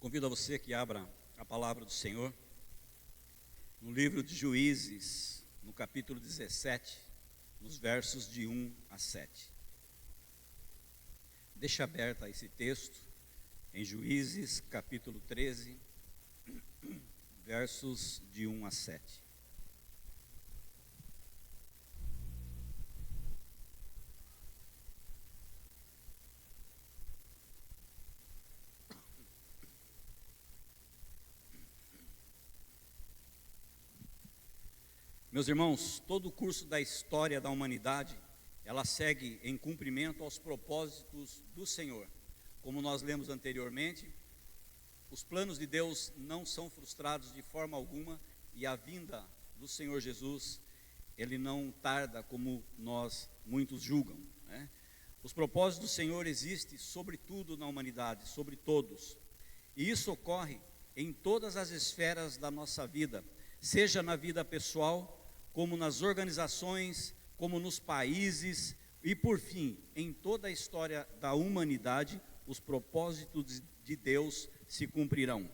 Convido a você que abra a palavra do Senhor no livro de Juízes, no capítulo 17, nos versos de 1 a 7. Deixa aberta esse texto em Juízes, capítulo 13, versos de 1 a 7. Meus irmãos, todo o curso da história da humanidade, ela segue em cumprimento aos propósitos do Senhor. Como nós lemos anteriormente, os planos de Deus não são frustrados de forma alguma, e a vinda do Senhor Jesus, Ele não tarda como muitos julgam, né? Os propósitos do Senhor existem sobre tudo na humanidade, sobre todos, e isso ocorre em todas as esferas da nossa vida, seja na vida pessoal, como nas organizações, como nos países e, por fim, em toda a história da humanidade, os propósitos de Deus se cumprirão.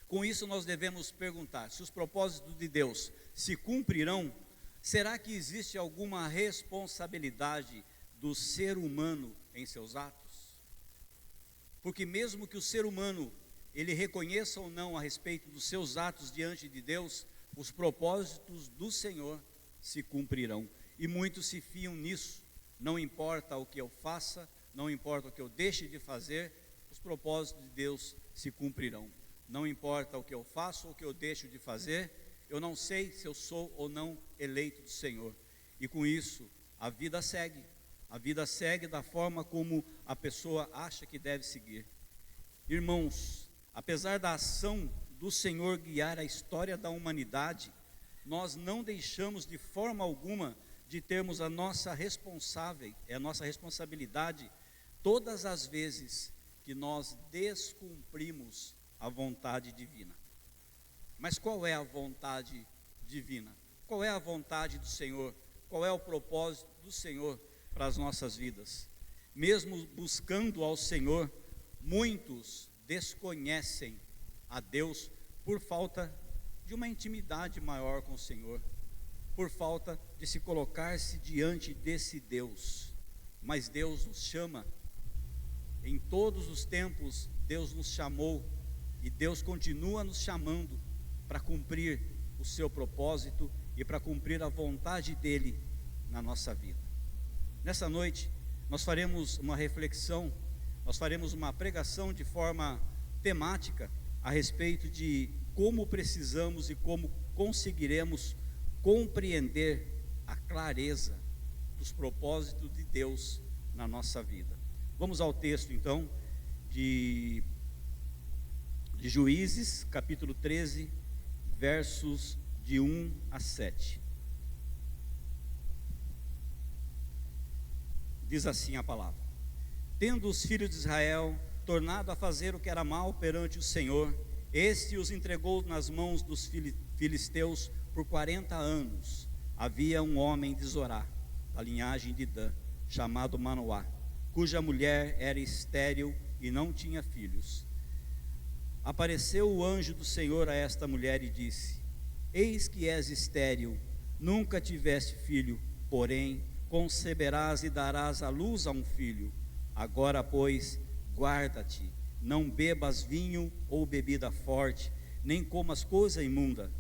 Com isso, nós devemos perguntar: se os propósitos de Deus se cumprirão, será que existe alguma responsabilidade do ser humano em seus atos? Porque mesmo que o ser humano, ele reconheça ou não a respeito dos seus atos diante de Deus, os propósitos do Senhor se cumprirão, e muitos se fiam nisso. Não importa o que eu faça, não importa o que eu deixe de fazer, os propósitos de Deus se cumprirão. Não importa o que eu faço ou o que eu deixo de fazer, eu não sei se eu sou ou não eleito do Senhor. E com isso, a vida segue da forma como a pessoa acha que deve seguir. Irmãos, apesar da ação do Senhor guiar a história da humanidade, nós não deixamos de forma alguma de termos a nossa responsabilidade todas as vezes que nós descumprimos a vontade divina. Mas qual é a vontade divina? Qual é a vontade do Senhor? Qual é o propósito do Senhor para as nossas vidas? Mesmo buscando ao Senhor, muitos desconhecem a Deus por falta de uma intimidade maior com o Senhor, por falta de se colocar-se diante desse Deus. Mas Deus nos chama, em todos os tempos Deus nos chamou, e Deus continua nos chamando para cumprir o seu propósito e para cumprir a vontade dEle na nossa vida. Nessa noite nós faremos uma reflexão, nós faremos uma pregação de forma temática a respeito de como precisamos e como conseguiremos compreender a clareza dos propósitos de Deus na nossa vida. Vamos ao texto então de Juízes, capítulo 13, versos de 1 a 7. Diz assim a palavra: Tendo os filhos de Israel tornado a fazer o que era mal perante o Senhor, este os entregou nas mãos dos filisteus por 40 anos. Havia um homem de Zorá, da linhagem de Dan, chamado Manoá, cuja mulher era estéril e não tinha filhos. Apareceu o anjo do Senhor a esta mulher e disse: Eis que és estéril, nunca tiveste filho, porém conceberás e darás à luz a um filho. Agora, pois, guarda-te, não bebas vinho ou bebida forte, nem comas coisa imunda,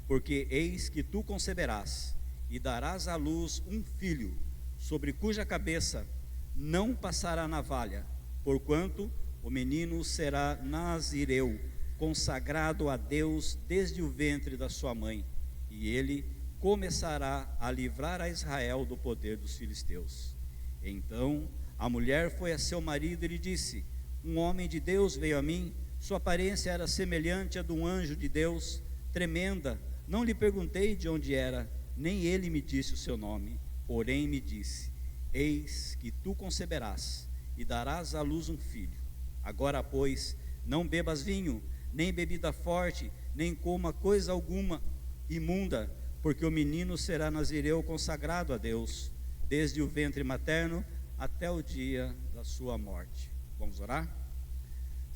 porque eis que tu conceberás e darás à luz um filho, sobre cuja cabeça não passará navalha, porquanto o menino será nazireu, consagrado a Deus desde o ventre da sua mãe, e ele começará a livrar a Israel do poder dos filisteus. Então a mulher foi a seu marido e lhe disse: Um homem de Deus veio a mim, sua aparência era semelhante à de um anjo de Deus, tremenda. Não lhe perguntei de onde era, nem ele me disse o seu nome, porém me disse: Eis que tu conceberás e darás à luz um filho. Agora, pois, não bebas vinho, nem bebida forte, nem coma coisa alguma imunda, porque o menino será nazireu consagrado a Deus, desde o ventre materno até o dia da sua morte. Vamos orar?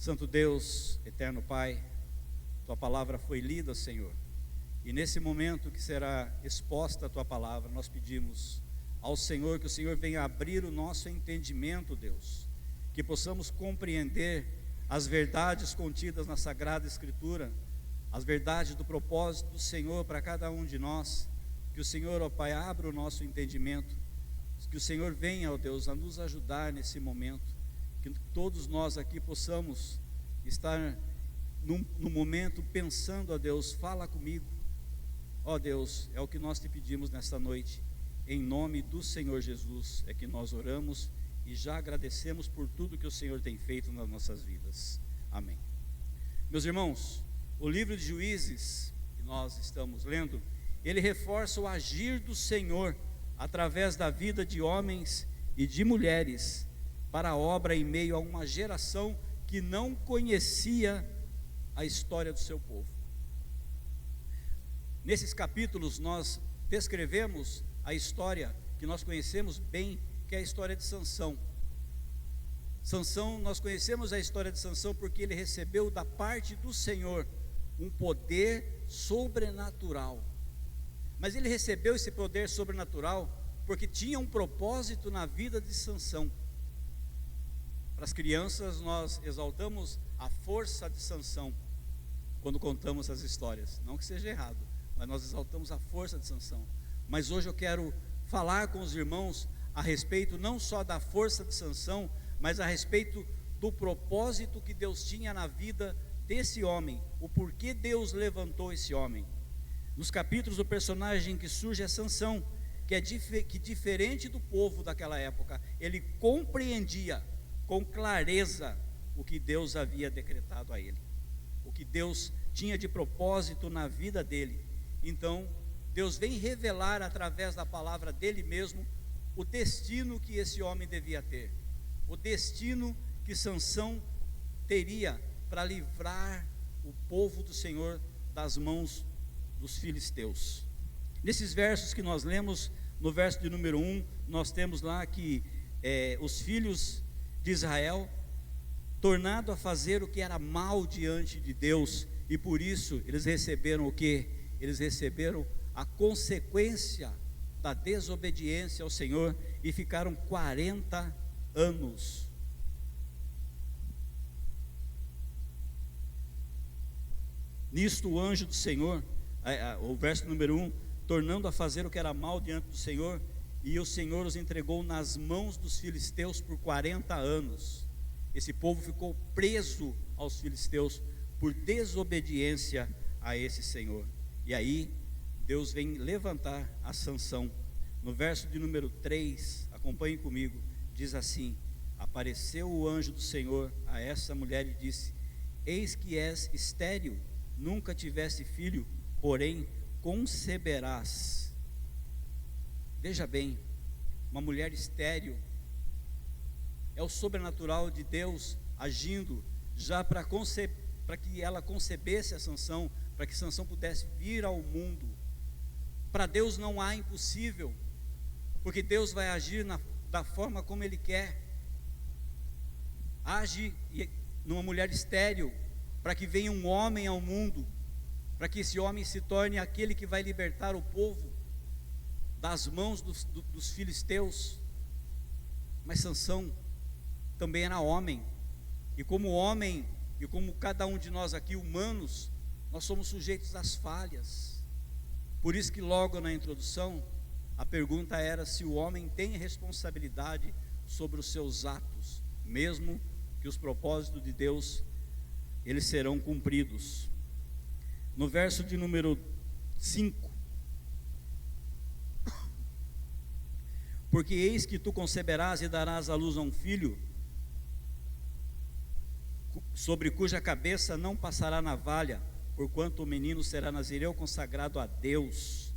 Santo Deus, eterno Pai, Tua palavra foi lida, Senhor, e nesse momento que será exposta a Tua palavra, nós pedimos ao Senhor que o Senhor venha abrir o nosso entendimento, Deus, que possamos compreender as verdades contidas na Sagrada Escritura, as verdades do propósito do Senhor para cada um de nós. Que o Senhor, ó Pai, abra o nosso entendimento, que o Senhor venha, ó Deus, a nos ajudar nesse momento, que todos nós aqui possamos estar no momento pensando, ó Deus, fala comigo, ó Deus, é o que nós te pedimos nesta noite, em nome do Senhor Jesus, é que nós oramos e já agradecemos por tudo que o Senhor tem feito nas nossas vidas, amém. Meus irmãos, o livro de Juízes, que nós estamos lendo, ele reforça o agir do Senhor, através da vida de homens e de mulheres, para a obra em meio a uma geração que não conhecia a história do seu povo. Nesses capítulos nós descrevemos a história que nós conhecemos bem, que é a história de Sansão. Sansão, nós conhecemos a história de Sansão porque ele recebeu da parte do Senhor um poder sobrenatural. Mas ele recebeu esse poder sobrenatural porque tinha um propósito na vida de Sansão. Para as crianças nós exaltamos a força de Sansão quando contamos as histórias, não que seja errado, mas nós exaltamos a força de Sansão. Mas hoje eu quero falar com os irmãos a respeito não só da força de Sansão, mas a respeito do propósito que Deus tinha na vida desse homem, o porquê Deus levantou esse homem. Nos capítulos, o personagem que surge é Sansão, que diferente do povo daquela época, ele compreendia com clareza o que Deus havia decretado a ele, o que Deus tinha de propósito na vida dele. Então, Deus vem revelar através da palavra dele mesmo o destino que esse homem devia ter, o destino que Sansão teria para livrar o povo do Senhor das mãos dos filisteus. Nesses versos que nós lemos, no verso de número 1, nós temos lá que os filhos de Israel, tornado a fazer o que era mal diante de Deus, e por isso eles receberam o que? Eles receberam a consequência da desobediência ao Senhor, e ficaram 40 anos. Nisto o anjo do Senhor, o verso número 1, tornando a fazer o que era mal diante do Senhor, e o Senhor os entregou nas mãos dos filisteus por 40 anos. Esse povo ficou preso aos filisteus por desobediência a esse Senhor. E aí Deus vem levantar a Sansão. No verso de número 3, acompanhem comigo, diz assim: apareceu o anjo do Senhor a essa mulher e disse: eis que és estéril, nunca tiveste filho, porém conceberás. Veja bem, uma mulher estéril é o sobrenatural de Deus agindo já para que ela concebesse a Sansão, para que Sansão pudesse vir ao mundo. Para Deus não há impossível, porque Deus vai agir da forma como Ele quer. Age numa mulher estéril, para que venha um homem ao mundo, para que esse homem se torne aquele que vai libertar o povo das mãos dos filisteus. Mas Sansão também era homem, e como homem, e como cada um de nós aqui humanos, nós somos sujeitos às falhas. Por isso que logo na introdução, a pergunta era se o homem tem responsabilidade sobre os seus atos, mesmo que os propósitos de Deus, eles serão cumpridos. No verso de número 5, porque eis que tu conceberás e darás à luz a um filho, sobre cuja cabeça não passará navalha, porquanto o menino será nazireu consagrado a Deus.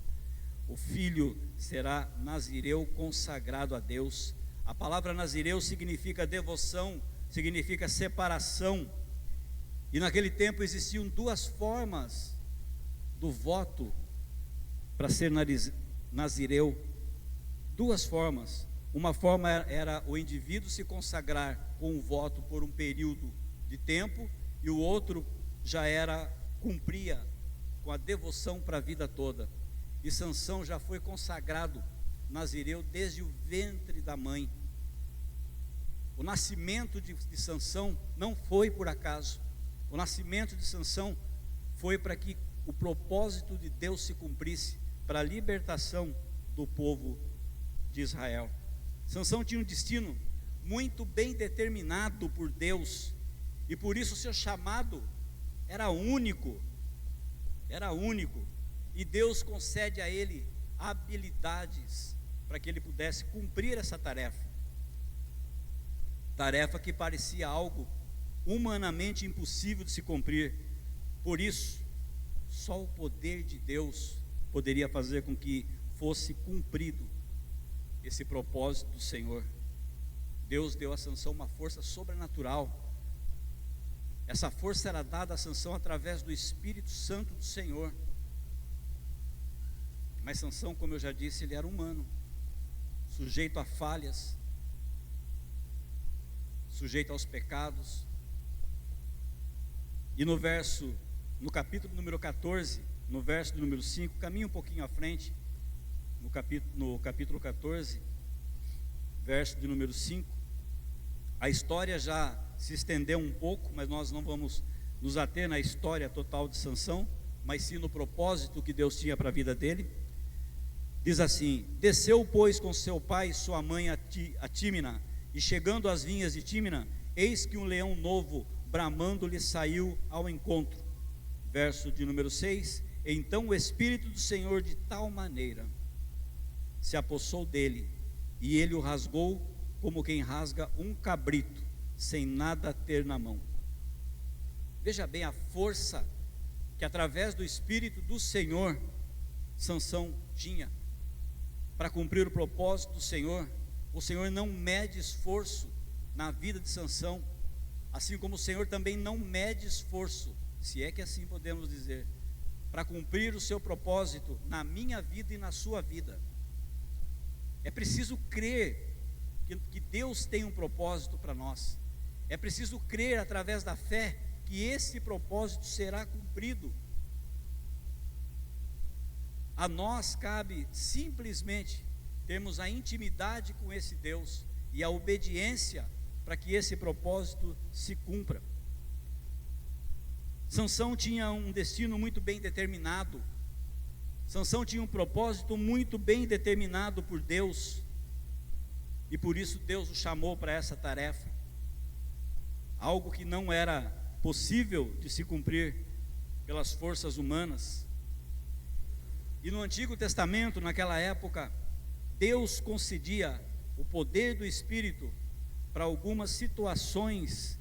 O filho será nazireu consagrado a Deus. A palavra nazireu significa devoção, significa separação. E naquele tempo existiam duas formas do voto para ser nazireu. Duas formas. Uma forma era o indivíduo se consagrar com um voto por um período de tempo, e o outro já cumpria com a devoção para a vida toda. E Sansão já foi consagrado nazireu desde o ventre da mãe. O nascimento de Sansão não foi por acaso. O nascimento de Sansão foi para que o propósito de Deus se cumprisse, para a libertação do povo de Israel. Sansão tinha um destino muito bem determinado por Deus, e por isso seu chamado era único, e Deus concede a ele habilidades para que ele pudesse cumprir essa tarefa que parecia algo humanamente impossível de se cumprir. Por isso, só o poder de Deus poderia fazer com que fosse cumprido esse propósito do Senhor. Deus deu a Sansão uma força sobrenatural. Essa força era dada a Sansão através do Espírito Santo do Senhor. Mas Sansão, como eu já disse, ele era humano, sujeito a falhas, sujeito aos pecados. E no capítulo número 14, no verso do número 5, caminha um pouquinho à frente, no capítulo 14, verso de número 5, a história já se estendeu um pouco, mas nós não vamos nos ater na história total de Sansão, mas sim no propósito que Deus tinha para a vida dele. Diz assim: desceu, pois, com seu pai e sua mãe a Tímina, e chegando às vinhas de Tímina, eis que um leão novo, bramando, lhe saiu ao encontro. Verso de número 6, então o Espírito do Senhor de tal maneira se apossou dele, e ele o rasgou como quem rasga um cabrito, sem nada ter na mão. Veja bem a força que através do Espírito do Senhor, Sansão tinha para cumprir o propósito do Senhor. O Senhor não mede esforço na vida de Sansão, assim como o Senhor também não mede esforço, se é que assim podemos dizer, para cumprir o seu propósito na minha vida e na sua vida. É preciso crer que Deus tem um propósito para nós. É preciso crer através da fé que esse propósito será cumprido. A nós cabe simplesmente termos a intimidade com esse Deus e a obediência para que esse propósito se cumpra. Sansão tinha um destino muito bem determinado. Sansão tinha um propósito muito bem determinado por Deus, e por isso Deus o chamou para essa tarefa, algo que não era possível de se cumprir pelas forças humanas. E no Antigo Testamento, naquela época, Deus concedia o poder do Espírito para algumas situações,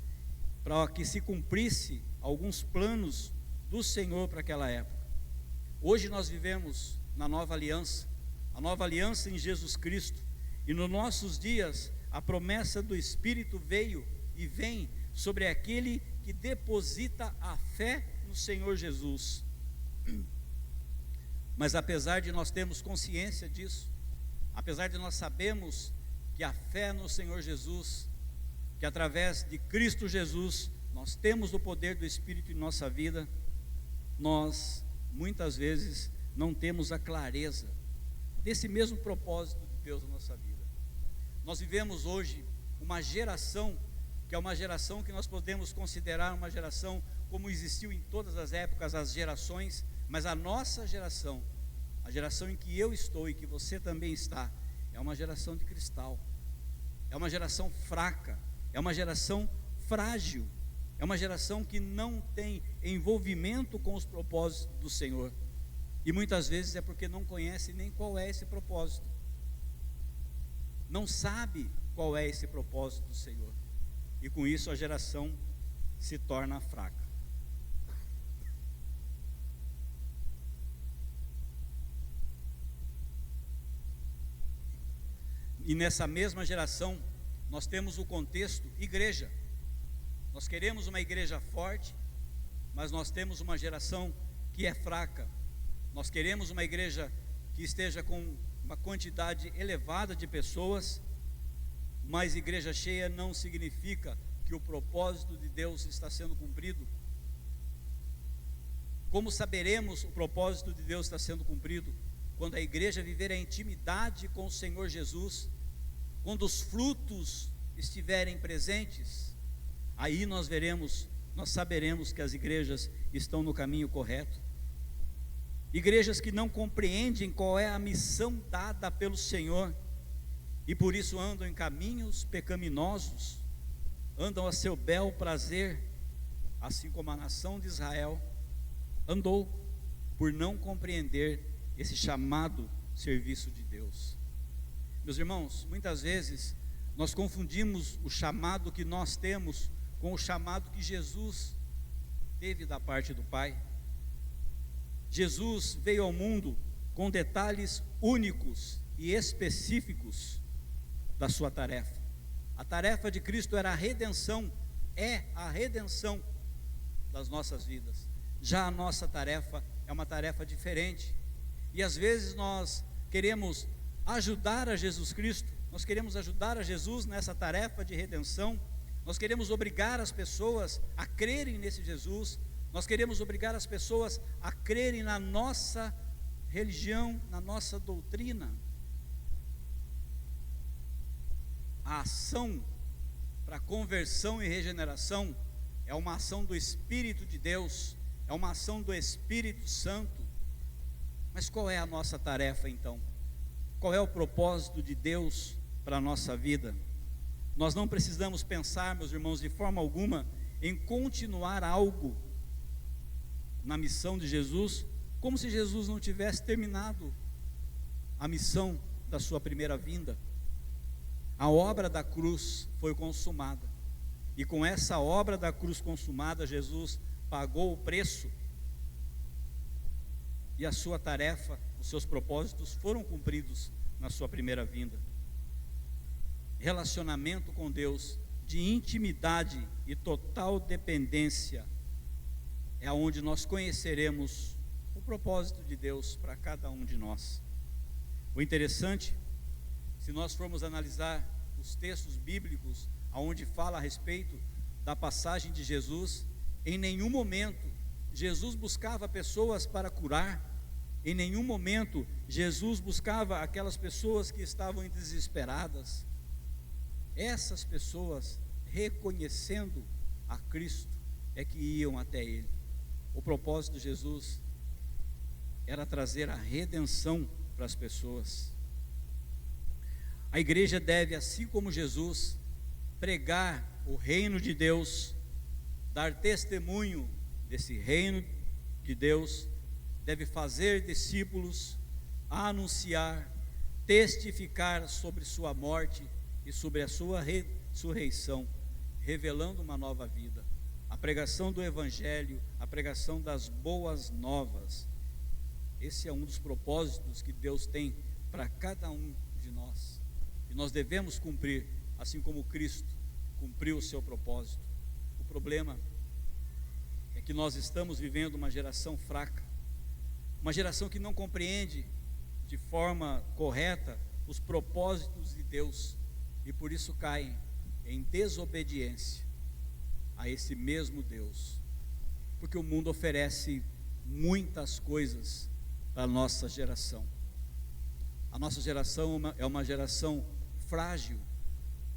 para que se cumprisse alguns planos do Senhor para aquela época. Hoje nós vivemos na nova aliança, a nova aliança em Jesus Cristo, e nos nossos dias a promessa do Espírito veio e vem sobre aquele que deposita a fé no Senhor Jesus. Mas apesar de nós termos consciência disso, apesar de nós sabermos que a fé no Senhor Jesus, que através de Cristo Jesus nós temos o poder do Espírito em nossa vida, nós muitas vezes não temos a clareza desse mesmo propósito de Deus na nossa vida. Nós vivemos hoje uma geração que é uma geração que nós podemos considerar uma geração como existiu em todas as épocas, as gerações, mas a nossa geração, a geração em que eu estou e que você também está, é uma geração de cristal, é uma geração fraca, é uma geração frágil, é uma geração que não tem envolvimento com os propósitos do Senhor, e muitas vezes é porque não conhece nem qual é esse propósito, não sabe qual é esse propósito do Senhor, e com isso a geração se torna fraca. E nessa mesma geração nós temos o contexto igreja. Nós queremos uma igreja forte, mas nós temos uma geração que é fraca. Nós queremos uma igreja que esteja com uma quantidade elevada de pessoas, mas igreja cheia não significa que o propósito de Deus está sendo cumprido? Como saberemos o propósito de Deus está sendo cumprido? Quando a igreja viver a intimidade com o Senhor Jesus, quando os frutos estiverem presentes, aí nós saberemos que as igrejas estão no caminho correto. Igrejas que não compreendem qual é a missão dada pelo Senhor, e por isso andam em caminhos pecaminosos, andam a seu bel prazer, assim como a nação de Israel andou, por não compreender esse chamado serviço de Deus. Meus irmãos, muitas vezes nós confundimos o chamado que nós temos com o chamado que Jesus teve da parte do Pai. Jesus veio ao mundo com detalhes únicos e específicos da sua tarefa. A tarefa de Cristo era a redenção, é a redenção das nossas vidas. Já a nossa tarefa é uma tarefa diferente. E às vezes nós queremos ajudar a Jesus Cristo, nós queremos ajudar a Jesus nessa tarefa de redenção, nós queremos obrigar as pessoas a crerem nesse Jesus, nós queremos obrigar as pessoas a crerem na nossa religião, na nossa doutrina. A ação para conversão e regeneração é uma ação do Espírito de Deus, é uma ação do Espírito Santo. Mas qual é a nossa tarefa então? Qual é o propósito de Deus para a nossa vida? Nós não precisamos pensar, meus irmãos, de forma alguma em continuar algo na missão de Jesus, como se Jesus não tivesse terminado a missão da sua primeira vinda. A obra da cruz foi consumada, e com essa obra da cruz consumada, Jesus pagou o preço, e a sua tarefa, os seus propósitos foram cumpridos na sua primeira vinda. Relacionamento com Deus, de intimidade e total dependência, é onde nós conheceremos o propósito de Deus para cada um de nós. O interessante, se nós formos analisar os textos bíblicos, onde fala a respeito da passagem de Jesus, em nenhum momento Jesus buscava pessoas para curar, em nenhum momento Jesus buscava aquelas pessoas que estavam desesperadas. Essas pessoas, reconhecendo a Cristo, é que iam até Ele. O propósito de Jesus era trazer a redenção para as pessoas. A igreja deve, assim como Jesus, pregar o reino de Deus, dar testemunho desse reino de Deus, deve fazer discípulos, anunciar, testificar sobre sua morte e sobre a sua ressurreição, revelando uma nova vida. A pregação do Evangelho, a pregação das boas novas. Esse é um dos propósitos que Deus tem para cada um de nós. E nós devemos cumprir, assim como Cristo cumpriu o seu propósito. O problema é que nós estamos vivendo uma geração fraca, uma geração que não compreende de forma correta os propósitos de Deus, e por isso caem em desobediência a esse mesmo Deus, porque o mundo oferece muitas coisas para a nossa geração. A nossa geração é uma geração frágil,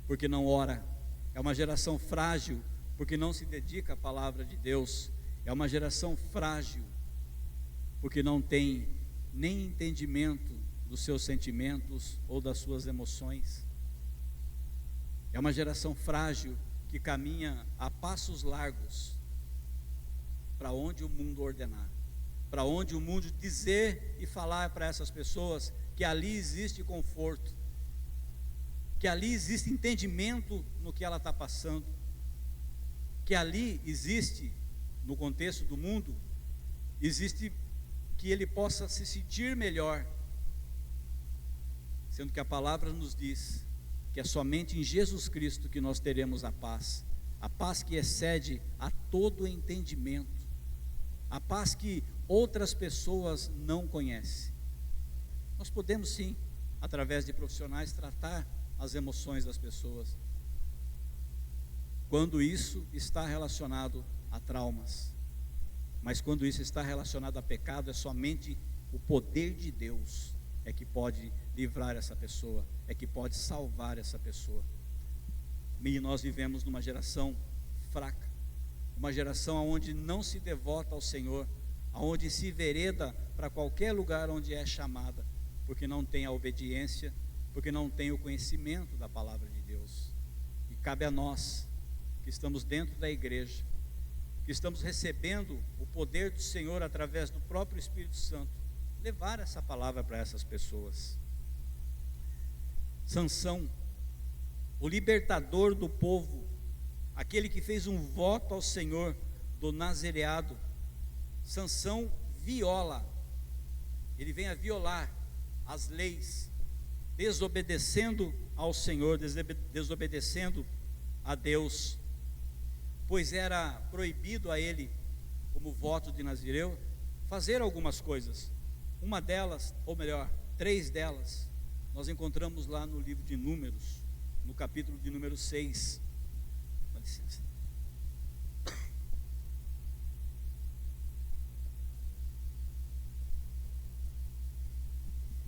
porque não ora, é uma geração frágil, porque não se dedica à palavra de Deus, é uma geração frágil, porque não tem nem entendimento dos seus sentimentos ou das suas emoções. É uma geração frágil que caminha a passos largos para onde o mundo ordenar, para onde o mundo dizer e falar para essas pessoas que ali existe conforto, que ali existe entendimento no que ela está passando, que ali existe, no contexto do mundo, existe que ele possa se sentir melhor, sendo que a palavra nos diz que é somente em Jesus Cristo que nós teremos a paz que excede a todo entendimento, a paz que outras pessoas não conhecem. Nós podemos sim, através de profissionais, tratar as emoções das pessoas, quando isso está relacionado a traumas. Mas quando isso está relacionado a pecado, é somente o poder de Deus é que pode livrar essa pessoa, é que pode salvar essa pessoa. E nós vivemos numa geração fraca, uma geração onde não se devota ao Senhor, onde se vereda para qualquer lugar onde é chamada, porque não tem a obediência, porque não tem o conhecimento da palavra de Deus. E cabe a nós, que estamos dentro da igreja, que estamos recebendo o poder do Senhor através do próprio Espírito Santo, levar essa palavra para essas pessoas. Sansão, o libertador do povo, aquele que fez um voto ao Senhor do nazereado. Sansão viola, ele vem a violar as leis, desobedecendo ao Senhor, desobedecendo a Deus, pois era proibido a ele, como voto de Nazireu, fazer algumas coisas. Uma delas, ou melhor, 3 delas, nós encontramos lá no livro de Números, no capítulo de número 6. Dá licença.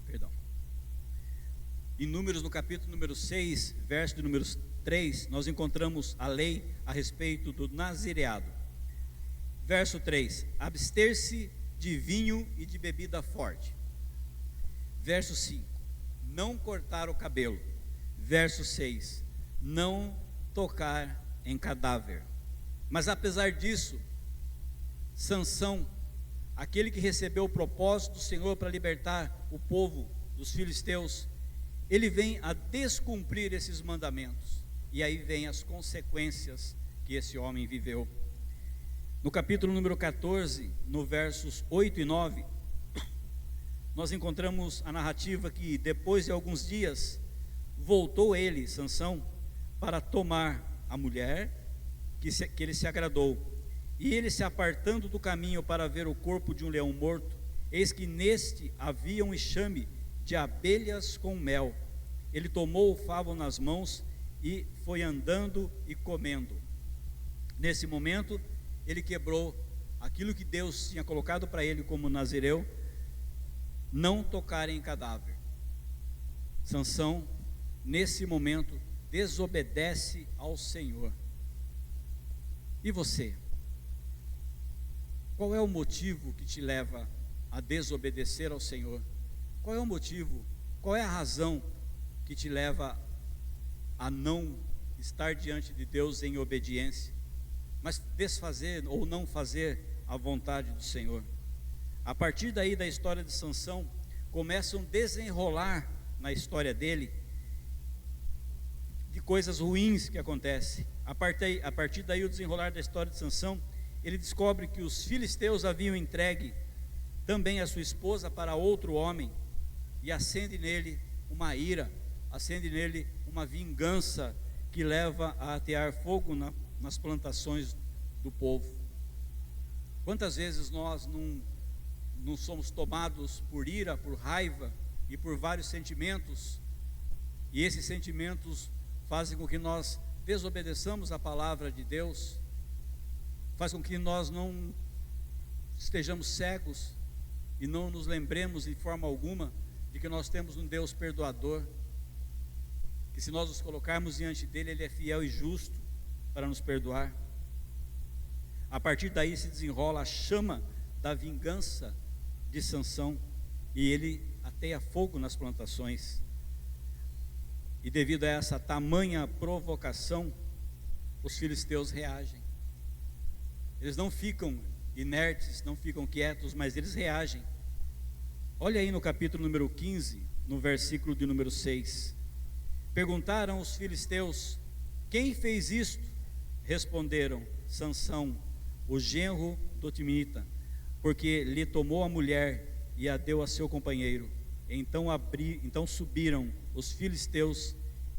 Perdão. Em Números, no capítulo número 6, verso de número 3, nós encontramos a lei a respeito do nazireado. Verso 3: abster-se de vinho e de bebida forte. Verso 5: não cortar o cabelo. Verso 6: não tocar em cadáver. Mas apesar disso, Sansão, aquele que recebeu o propósito do Senhor para libertar o povo dos filisteus, ele vem a descumprir esses mandamentos, e aí vem as consequências que esse homem viveu. No capítulo número 14, no versos 8 e 9, nós encontramos a narrativa que depois de alguns dias, voltou ele, Sansão, para tomar a mulher que ele se agradou. E ele, se apartando do caminho para ver o corpo de um leão morto, eis que neste havia um enxame de abelhas com mel. Ele tomou o favo nas mãos e foi andando e comendo. Nesse momento, ele quebrou aquilo que Deus tinha colocado para ele como nazireu: não tocar em cadáver. Sansão, nesse momento, desobedece ao Senhor. E você? Qual é o motivo que te leva a desobedecer ao Senhor? Qual é o motivo, qual é a razão que te leva a não estar diante de Deus em obediência, mas desfazer ou não fazer a vontade do Senhor? A partir daí, da história de Sansão, começa um desenrolar na história dele de coisas ruins que acontecem. A partir daí, o desenrolar da história de Sansão, ele descobre que os filisteus haviam entregue também a sua esposa para outro homem, e acende nele uma ira, acende nele uma vingança que leva a atear fogo nas plantações do povo. Quantas vezes nós não somos tomados por ira, por raiva e por vários sentimentos, e esses sentimentos fazem com que nós desobedeçamos a palavra de Deus, faz com que nós não estejamos cegos e não nos lembremos de forma alguma de que nós temos um Deus perdoador, que se nós nos colocarmos diante dele, ele é fiel e justo para nos perdoar. A partir daí se desenrola a chama da vingança de Sansão, e ele ateia fogo nas plantações. E devido a essa tamanha provocação, os filisteus reagem. Eles não ficam inertes, não ficam quietos, mas eles reagem. Olha aí no capítulo número 15, no versículo de número 6. Perguntaram os filisteus: quem fez isto? Responderam: Sansão, o genro do Timnita, porque lhe tomou a mulher e a deu a seu companheiro. Então subiram os filisteus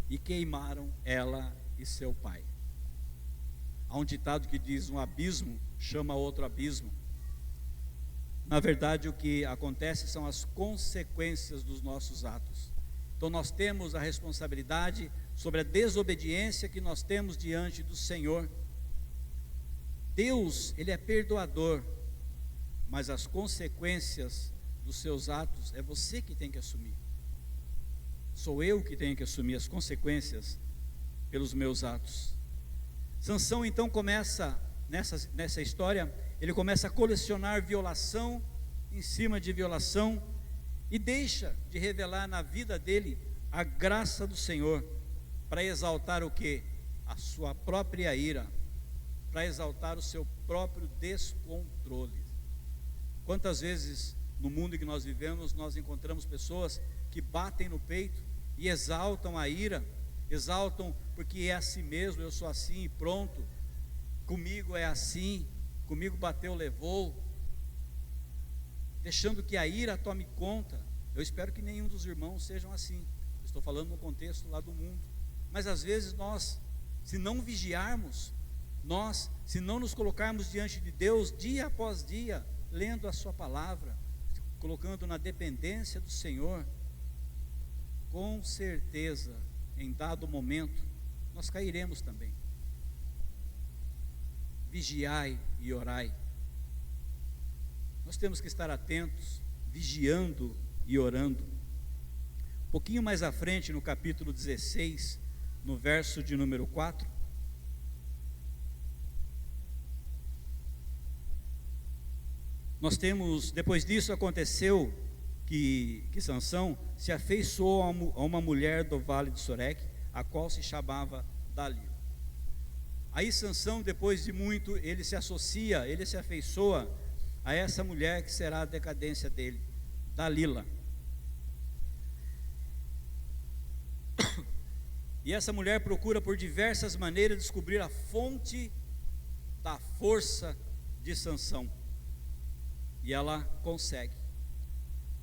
e queimaram ela e seu pai. Há um ditado que diz: um abismo chama outro abismo. Na verdade, o que acontece são as consequências dos nossos atos. Então nós temos a responsabilidade sobre a desobediência que nós temos diante do Senhor. Deus, Ele é perdoador, mas as consequências dos seus atos é você que tem que assumir. Sou eu que tenho que assumir as consequências pelos meus atos. Sansão então começa, nessa história, ele começa a colecionar violação em cima de violação, e deixa de revelar na vida dele a graça do Senhor, para exaltar o quê? A sua própria ira, para exaltar o seu próprio descontrole. Quantas vezes no mundo em que nós vivemos, nós encontramos pessoas que batem no peito e exaltam a ira, exaltam porque é assim mesmo, eu sou assim e pronto, comigo é assim, comigo bateu, levou, deixando que a ira tome conta. Eu espero que nenhum dos irmãos sejam assim, estou falando no contexto lá do mundo, mas às vezes nós, se não vigiarmos, se não nos colocarmos diante de Deus, dia após dia, lendo a sua palavra, colocando na dependência do Senhor, com certeza, em dado momento, nós cairemos também. Vigiai e orai. Nós temos que estar atentos, vigiando e orando. Um pouquinho mais à frente, no capítulo 16, no verso de número 4, nós temos, depois disso aconteceu que Sansão se afeiçoou a uma mulher do vale de Soreque, a qual se chamava Dalila. Aí Sansão, depois de muito, ele se afeiçoa a essa mulher que será a decadência dele, Dalila. E essa mulher procura por diversas maneiras descobrir a fonte da força de Sansão. E ela consegue.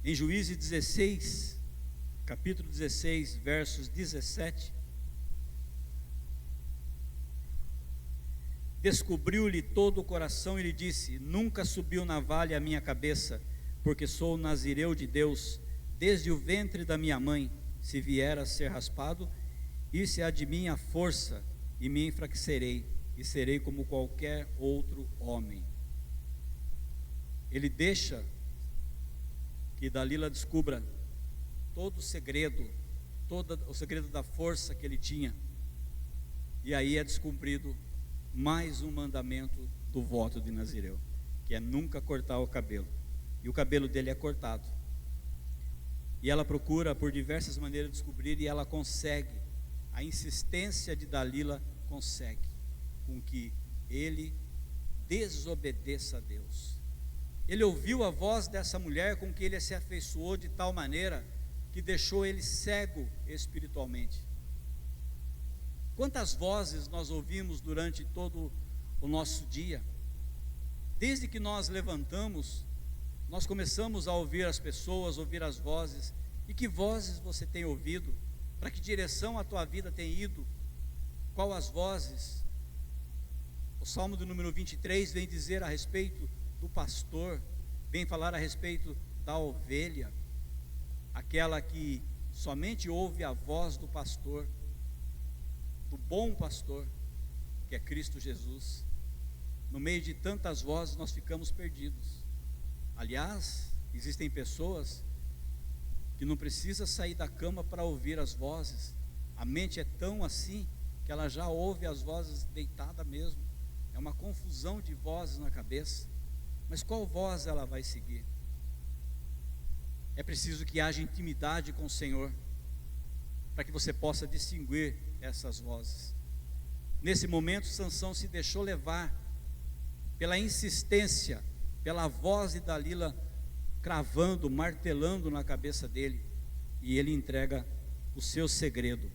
Em Juízes 16, capítulo 16, versos 17, descobriu-lhe todo o coração e lhe disse: nunca subiu navalha a minha cabeça, porque sou nazireu de Deus, desde o ventre da minha mãe. Se vier a ser raspado, ir-se-á de mim a força, e me enfraquecerei, e serei como qualquer outro homem. Ele deixa que Dalila descubra todo o segredo, todo o segredo da força que ele tinha, e aí é descumprido mais um mandamento do voto de Nazireu, que é nunca cortar o cabelo, e o cabelo dele é cortado, e ela procura por diversas maneiras descobrir, e ela consegue. A insistência de Dalila consegue com que ele desobedeça a Deus. Ele ouviu a voz dessa mulher com que ele se afeiçoou de tal maneira que deixou ele cego espiritualmente. Quantas vozes nós ouvimos durante todo o nosso dia? Desde que nós levantamos, nós começamos a ouvir as pessoas, ouvir as vozes. E que vozes você tem ouvido? Para que direção a tua vida tem ido? Qual as vozes? O Salmo do número 23 vem dizer a respeito do pastor, vem falar a respeito da ovelha, aquela que somente ouve a voz do pastor, do bom pastor, que é Cristo Jesus. No meio de tantas vozes nós ficamos perdidos. Aliás, existem pessoas que não precisa sair da cama para ouvir as vozes. A mente é tão assim que ela já ouve as vozes deitada mesmo. É uma confusão de vozes na cabeça. Mas qual voz ela vai seguir? É preciso que haja intimidade com o Senhor, para que você possa distinguir essas vozes. Nesse momento, Sansão se deixou levar pela insistência, pela voz de Dalila cravando, martelando na cabeça dele, e ele entrega o seu segredo.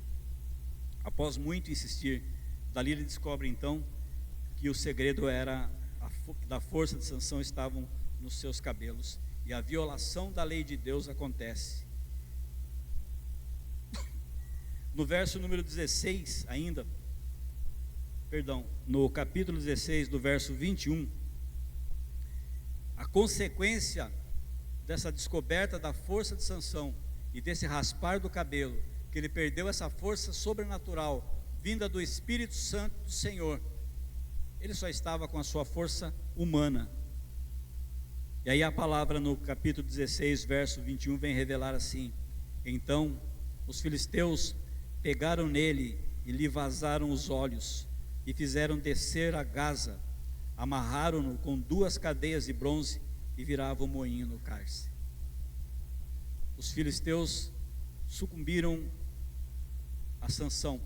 Após muito insistir, Dalila descobre então que o segredo era da força de Sansão estavam nos seus cabelos, e a violação da lei de Deus acontece. No verso número 16 ainda, no capítulo 16, do verso 21, a consequência dessa descoberta da força de Sansão e desse raspar do cabelo que ele perdeu essa força sobrenatural, vinda do Espírito Santo do Senhor, ele só estava com a sua força humana. E aí a palavra no capítulo 16, verso 21, vem revelar assim: então os filisteus pegaram nele e lhe vazaram os olhos, e fizeram descer a Gaza, amarraram-no com 2 cadeias de bronze, e viravam o moinho no cárcere. Os filisteus sucumbiram a Sansão,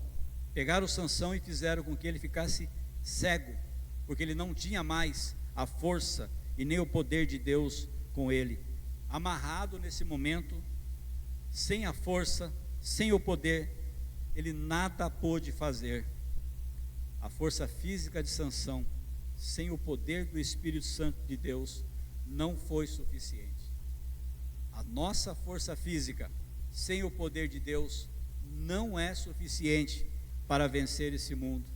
pegaram Sansão e fizeram com que ele ficasse cego, porque ele não tinha mais a força e nem o poder de Deus com ele. Amarrado nesse momento, sem a força, sem o poder, ele nada pôde fazer. A força física de Sansão, sem o poder do Espírito Santo de Deus, não foi suficiente. A nossa força física, sem o poder de Deus, não é suficiente para vencer esse mundo.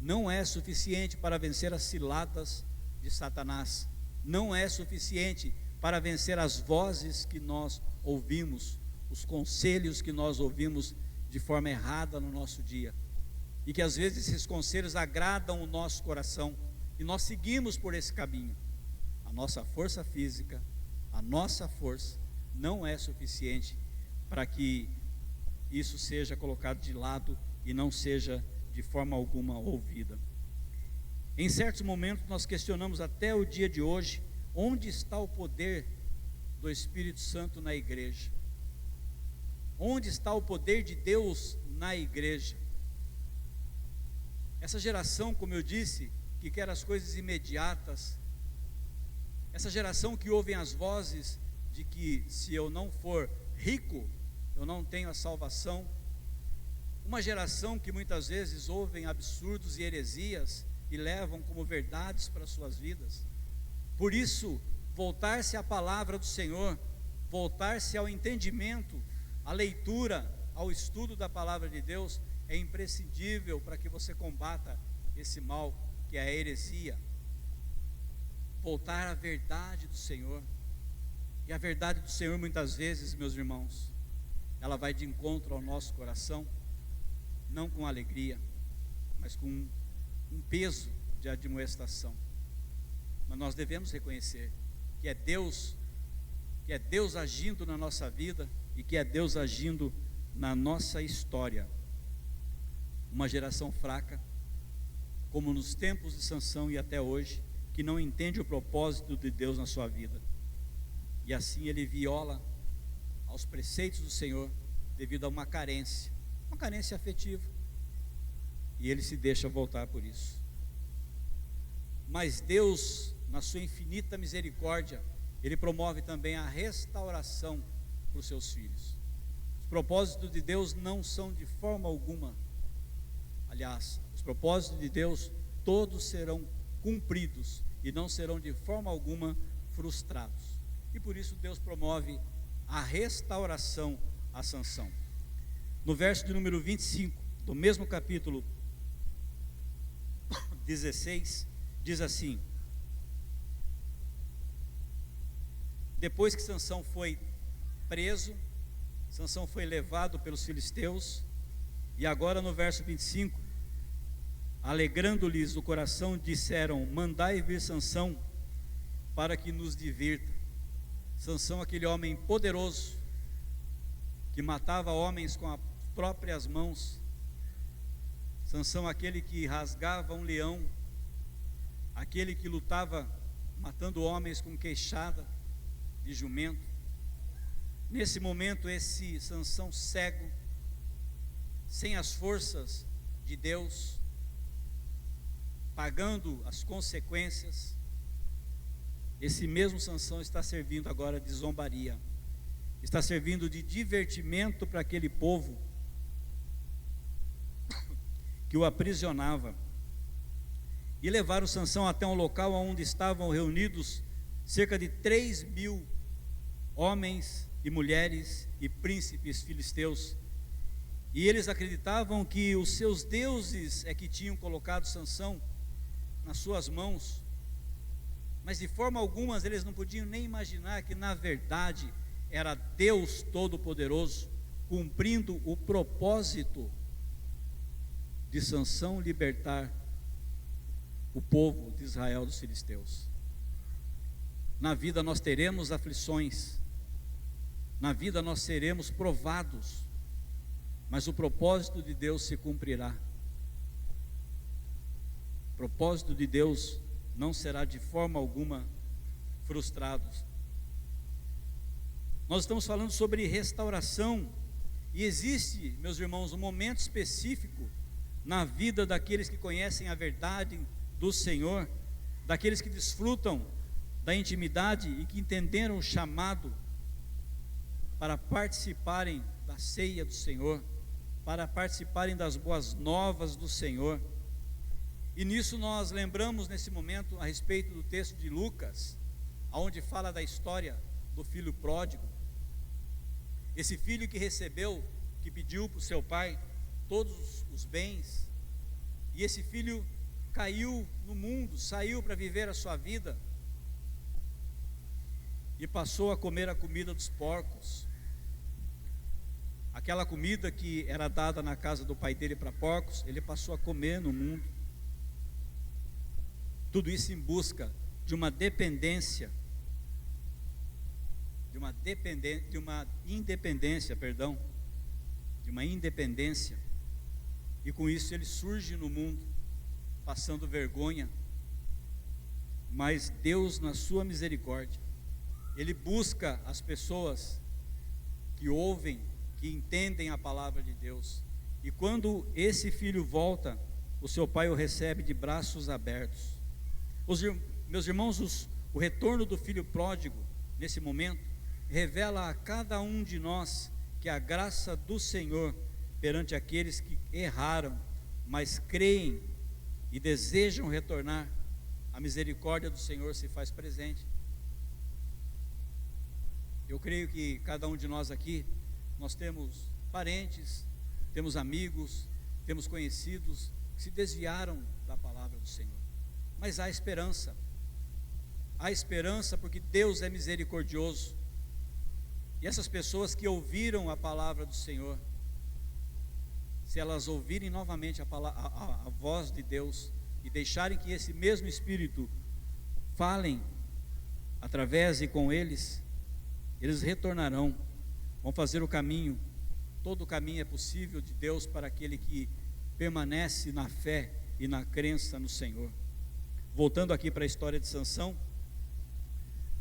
Não é suficiente para vencer as ciladas de Satanás. Não é suficiente para vencer as vozes que nós ouvimos, os conselhos que nós ouvimos de forma errada no nosso dia, e que às vezes esses conselhos agradam o nosso coração, e nós seguimos por esse caminho. A nossa força física, a nossa força não é suficiente para que isso seja colocado de lado e não seja de forma alguma ouvida. Em certos momentos nós questionamos até o dia de hoje, onde está o poder do Espírito Santo na igreja? Onde está o poder de Deus na igreja? Essa geração, como eu disse, que quer as coisas imediatas, essa geração que ouve as vozes de que se eu não for rico, eu não tenho a salvação, uma geração que muitas vezes ouvem absurdos e heresias e levam como verdades para suas vidas. Por isso, voltar-se à palavra do Senhor, voltar-se ao entendimento, à leitura, ao estudo da palavra de Deus é imprescindível para que você combata esse mal que é a heresia. Voltar à verdade do Senhor. E a verdade do Senhor, muitas vezes, meus irmãos, ela vai de encontro ao nosso coração, não com alegria, mas com um peso de admoestação. Mas nós devemos reconhecer que é Deus agindo na nossa vida e que é Deus agindo na nossa história. Uma geração fraca, como nos tempos de Sansão e até hoje, que não entende o propósito de Deus na sua vida, e assim ele viola aos preceitos do Senhor devido a uma carência afetiva, e ele se deixa voltar por isso. Mas Deus, na sua infinita misericórdia, ele promove também a restauração para os seus filhos. Os propósitos de Deus não são de forma alguma, aliás, os propósitos de Deus todos serão cumpridos e não serão de forma alguma frustrados. E por isso Deus promove a restauração a Sansão. No verso de número 25, do mesmo capítulo 16, diz assim: depois que Sansão foi preso, Sansão foi levado pelos filisteus, e agora no verso 25, alegrando-lhes o coração, disseram: mandai vir Sansão para que nos divirta. Sansão, aquele homem poderoso, que matava homens com as próprias mãos. Sansão, aquele que rasgava um leão, aquele que lutava matando homens com queixada de jumento. Nesse momento, esse Sansão cego, sem as forças de Deus, pagando as consequências, esse mesmo Sansão está servindo agora de zombaria, está servindo de divertimento para aquele povo que o aprisionava. E levaram Sansão até um local onde estavam reunidos cerca de 3.000 homens e mulheres e príncipes filisteus, e eles acreditavam que os seus deuses é que tinham colocado Sansão nas suas mãos, mas de forma alguma eles não podiam nem imaginar que na verdade era Deus Todo-Poderoso cumprindo o propósito de Sansão libertar o povo de Israel dos filisteus. Na vida nós teremos aflições, na vida nós seremos provados, mas o propósito de Deus se cumprirá. O propósito de Deus não será de forma alguma frustrado. Nós estamos falando sobre restauração, e existe, meus irmãos, um momento específico na vida daqueles que conhecem a verdade do Senhor, daqueles que desfrutam da intimidade e que entenderam o chamado para participarem da ceia do Senhor, para participarem das boas novas do Senhor. E nisso nós lembramos nesse momento a respeito do texto de Lucas, onde fala da história do filho pródigo. Esse filho que recebeu, que pediu para o seu pai todos os bens, e esse filho caiu no mundo, saiu para viver a sua vida, e passou a comer a comida dos porcos. Aquela comida que era dada na casa do pai dele para porcos, ele passou a comer no mundo. Tudo isso em busca de uma dependência, de uma independência. E com isso ele surge no mundo, passando vergonha. Mas Deus, na sua misericórdia, Ele busca as pessoas que ouvem, que entendem a palavra de Deus. E quando esse filho volta, o seu pai o recebe de braços abertos. Meus irmãos, o retorno do filho pródigo, nesse momento, revela a cada um de nós que a graça do Senhor perante aqueles que erraram, mas creem e desejam retornar, a misericórdia do Senhor se faz presente. Eu creio que cada um de nós aqui, nós temos parentes, temos amigos, temos conhecidos que se desviaram da palavra do Senhor, mas há esperança porque Deus é misericordioso, e essas pessoas que ouviram a palavra do Senhor, se elas ouvirem novamente a voz de Deus, e deixarem que esse mesmo Espírito falem através e com eles retornarão, vão fazer o caminho. Todo o caminho é possível de Deus para aquele que permanece na fé e na crença no Senhor. Voltando aqui para a história de Sansão,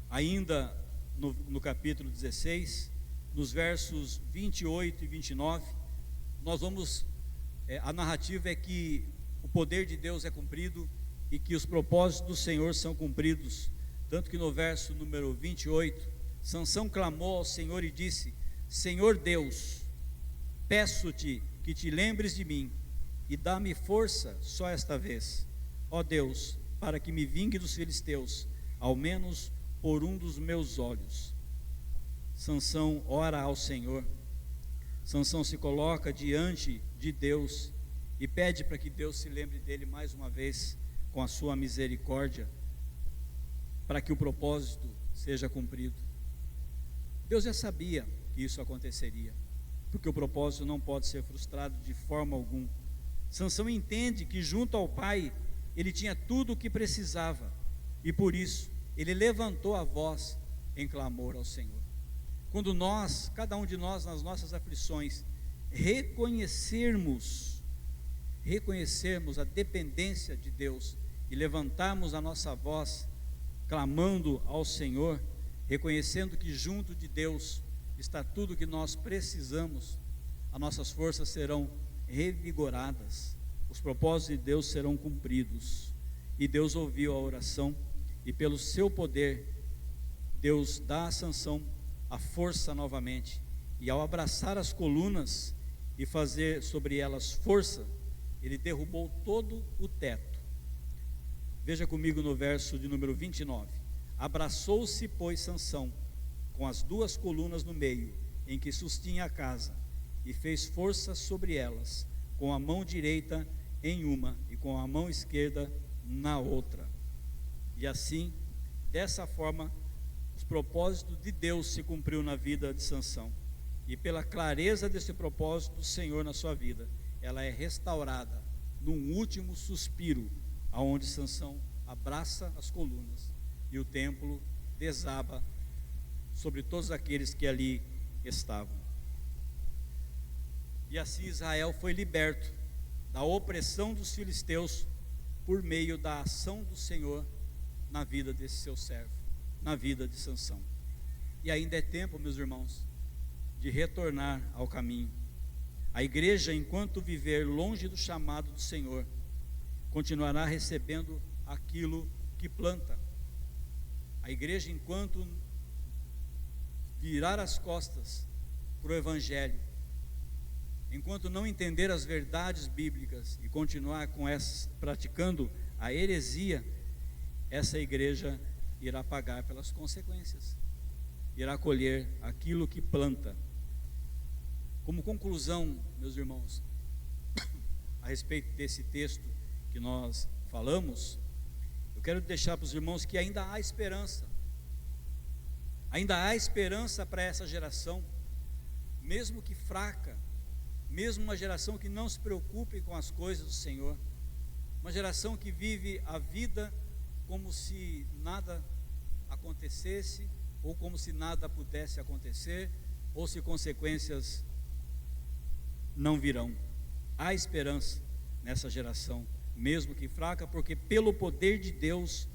ainda no capítulo 16, nos versos 28 e 29, nós vamos, a narrativa é que o poder de Deus é cumprido e que os propósitos do Senhor são cumpridos. Tanto que no verso número 28, Sansão clamou ao Senhor e disse: Senhor Deus, peço-te que te lembres de mim e dá-me força só esta vez, ó Deus, para que me vingue dos filisteus, ao menos por um dos meus olhos. Sansão ora ao Senhor. Sansão se coloca diante de Deus e pede para que Deus se lembre dele mais uma vez com a sua misericórdia, para que o propósito seja cumprido. Deus já sabia que isso aconteceria, porque o propósito não pode ser frustrado de forma alguma. Sansão entende que junto ao pai ele tinha tudo o que precisava, e por isso ele levantou a voz em clamor ao Senhor. Quando nós, cada um de nós nas nossas aflições, reconhecermos a dependência de Deus e levantarmos a nossa voz clamando ao Senhor, reconhecendo que junto de Deus está tudo o que nós precisamos, as nossas forças serão revigoradas, os propósitos de Deus serão cumpridos. E Deus ouviu a oração, e pelo seu poder Deus dá a Sansão a força novamente, e ao abraçar as colunas e fazer sobre elas força, ele derrubou todo o teto. Veja comigo no verso de número 29. Abraçou-se, pois, Sansão com as duas colunas no meio, em que sustinha a casa, e fez força sobre elas, com a mão direita em uma e com a mão esquerda na outra. E assim, dessa forma, os propósitos de Deus se cumpriu na vida de Sansão. e pela clareza desse propósito do Senhor na sua vida, ela é restaurada num último suspiro, aonde Sansão abraça as colunas e o templo desaba sobre todos aqueles que ali estavam. E assim Israel foi liberto da opressão dos filisteus por meio da ação do Senhor na vida desse seu servo, na vida de Sansão. E ainda é tempo, meus irmãos, de retornar ao caminho. A igreja, enquanto viver longe do chamado do Senhor, continuará recebendo aquilo que planta. A igreja, enquanto virar as costas para o Evangelho, enquanto não entender as verdades bíblicas e continuar com essas, praticando a heresia, essa igreja irá pagar pelas consequências, irá colher aquilo que planta. Como conclusão, meus irmãos, a respeito desse texto que nós falamos, eu quero deixar para os irmãos que ainda há esperança para essa geração, mesmo que fraca, mesmo uma geração que não se preocupe com as coisas do Senhor, uma geração que vive a vida como se nada acontecesse, ou como se nada pudesse acontecer, ou se consequências não virão. Há esperança nessa geração, mesmo que fraca, porque pelo poder de Deus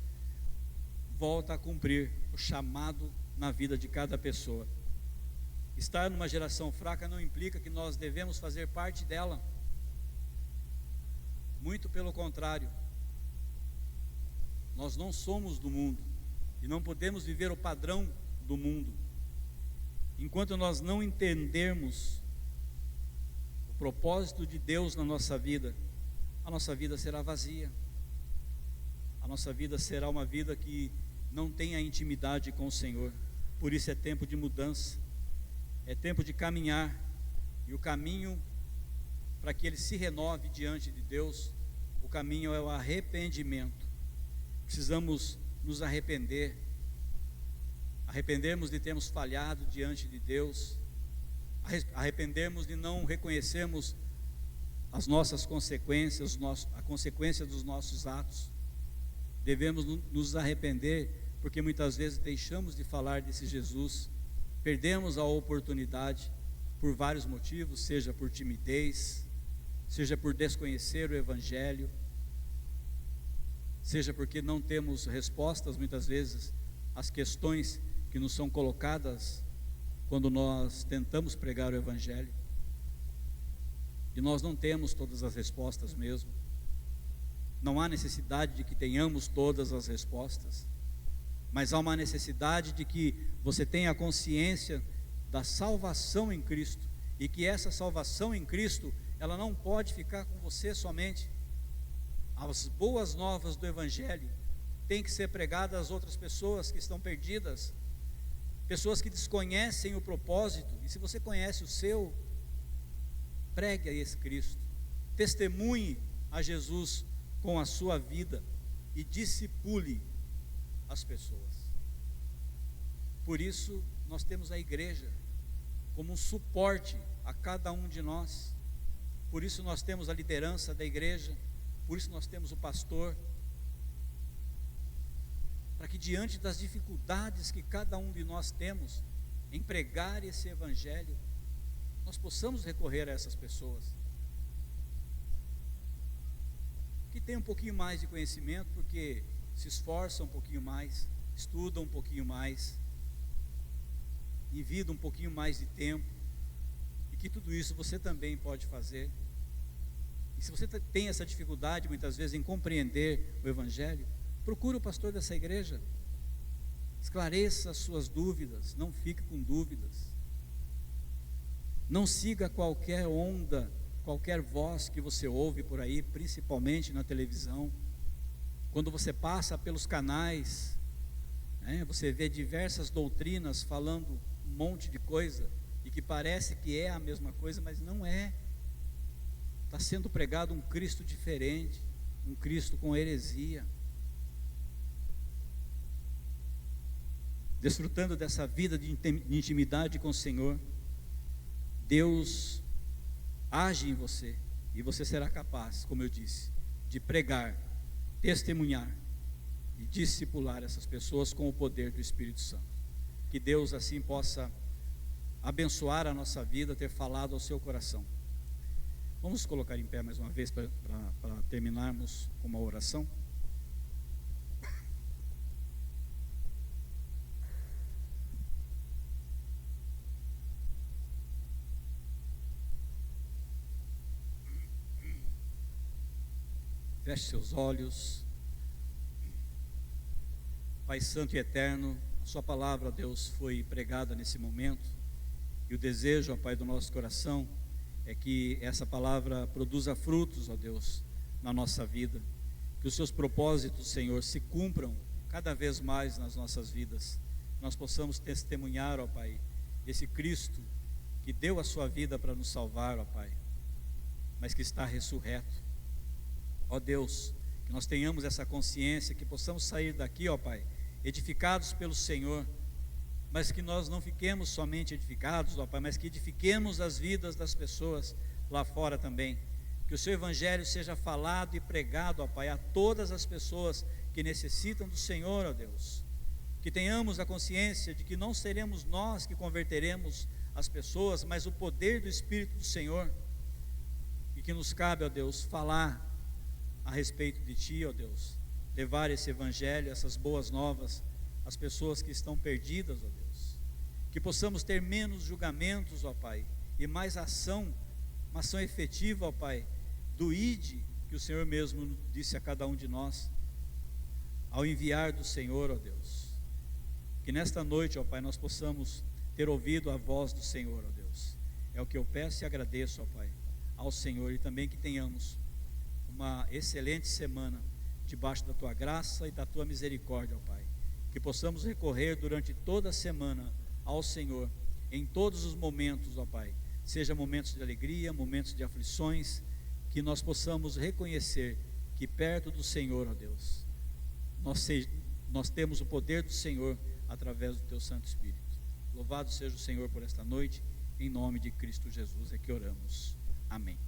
volta a cumprir o chamado na vida de cada pessoa. Estar numa geração fraca não implica que nós devemos fazer parte dela. Muito pelo contrário. Nós não somos do mundo e não podemos viver o padrão do mundo. Enquanto nós não entendermos o propósito de Deus na nossa vida, a nossa vida será vazia. A nossa vida será uma vida que não tem a intimidade com o Senhor. Por isso é tempo de mudança, é tempo de caminhar, e o caminho para que ele se renove diante de Deus, o caminho é o arrependimento. Precisamos nos arrependermos de termos falhado diante de Deus, arrependermos de não reconhecermos as nossas consequências, a consequência dos nossos atos. Devemos nos arrepender, porque muitas vezes deixamos de falar desse Jesus, perdemos a oportunidade por vários motivos, seja por timidez, seja por desconhecer o Evangelho, seja porque não temos respostas muitas vezes às questões que nos são colocadas quando nós tentamos pregar o Evangelho, e nós não temos todas as respostas mesmo. Não há necessidade de que tenhamos todas as respostas, mas há uma necessidade de que você tenha a consciência da salvação em Cristo, e que essa salvação em Cristo, ela não pode ficar com você somente. As boas novas do Evangelho têm que ser pregadas às outras pessoas que estão perdidas, pessoas que desconhecem o propósito. E se você conhece o seu, pregue a esse Cristo, testemunhe a Jesus com a sua vida e discipule as pessoas. Por isso nós temos a igreja como um suporte a cada um de nós. Por isso nós temos a liderança da igreja, por isso nós temos o pastor, para que diante das dificuldades que cada um de nós temos em pregar esse Evangelho, nós possamos recorrer a essas pessoas que têm um pouquinho mais de conhecimento, porque se esforçam um pouquinho mais, estudam um pouquinho mais, envidam um pouquinho mais de tempo, e que tudo isso você também pode fazer. E se você tem essa dificuldade muitas vezes em compreender o Evangelho, procure o pastor dessa igreja, esclareça as suas dúvidas, não fique com dúvidas, não siga qualquer onda, qualquer voz que você ouve por aí, principalmente na televisão. Quando você passa pelos canais, você vê diversas doutrinas falando um monte de coisa, e que parece que é a mesma coisa, mas não é. Está sendo pregado um Cristo diferente, um Cristo com heresia. Desfrutando dessa vida de intimidade com o Senhor, Deus age em você e você será capaz, como eu disse, de pregar, testemunhar e discipular essas pessoas com o poder do Espírito Santo. Que Deus assim possa abençoar a nossa vida, ter falado ao seu coração. Vamos colocar em pé mais uma vez para terminarmos com uma oração. Feche seus olhos. Pai Santo e Eterno, a sua palavra, ó Deus, foi pregada nesse momento, e o desejo, ó Pai, do nosso coração é que essa palavra produza frutos, ó Deus, na nossa vida, que os seus propósitos, Senhor, se cumpram cada vez mais nas nossas vidas, nós possamos testemunhar, ó Pai, esse Cristo que deu a sua vida para nos salvar, ó Pai, mas que está ressurreto. Ó Deus, que nós tenhamos essa consciência, que possamos sair daqui, ó Pai, edificados pelo Senhor, mas que nós não fiquemos somente edificados, ó Pai, mas que edifiquemos as vidas das pessoas lá fora também. Que o seu Evangelho seja falado e pregado, ó Pai, a todas as pessoas que necessitam do Senhor, ó Deus. Que tenhamos a consciência de que não seremos nós que converteremos as pessoas, mas o poder do Espírito do Senhor. E que nos cabe, ó Deus, falar a respeito de Ti, ó Deus, levar esse Evangelho, essas boas novas às pessoas que estão perdidas, ó Deus, que possamos ter menos julgamentos, ó Pai, e mais ação, uma ação efetiva, ó Pai, do ID, que o Senhor mesmo disse a cada um de nós, ao enviar do Senhor, ó Deus, que nesta noite, ó Pai, nós possamos ter ouvido a voz do Senhor, ó Deus, é o que eu peço e agradeço, ó Pai, ao Senhor, e também que tenhamos uma excelente semana debaixo da Tua graça e da Tua misericórdia, ó Pai, que possamos recorrer durante toda a semana ao Senhor, em todos os momentos, ó Pai, seja momentos de alegria, momentos de aflições, que nós possamos reconhecer que perto do Senhor, ó Deus, nós temos o poder do Senhor através do Teu Santo Espírito. Louvado seja o Senhor por esta noite, em nome de Cristo Jesus é que oramos, amém.